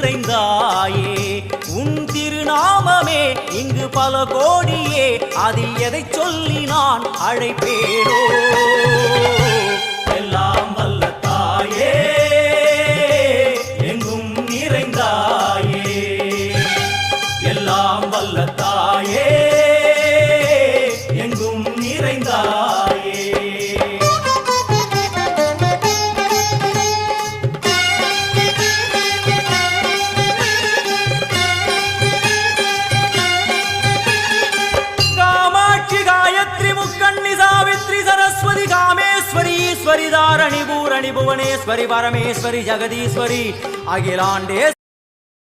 நிறைந்தாயே உன் திருநாமமே இங்கு பல கோடியே அதில் எதை சொல்லி நான் அழைப்பேனோ எல்லாம் வல்ல தாயே எங்கும் நிறைந்தாயே எல்லாம் வல்ல தாயே எங்கும் நிறைந்தாயே ईश्वरी दारणी भूरणी भुवनेश्वरी परमेश्वरी जगदीश्वरी अखिलांडे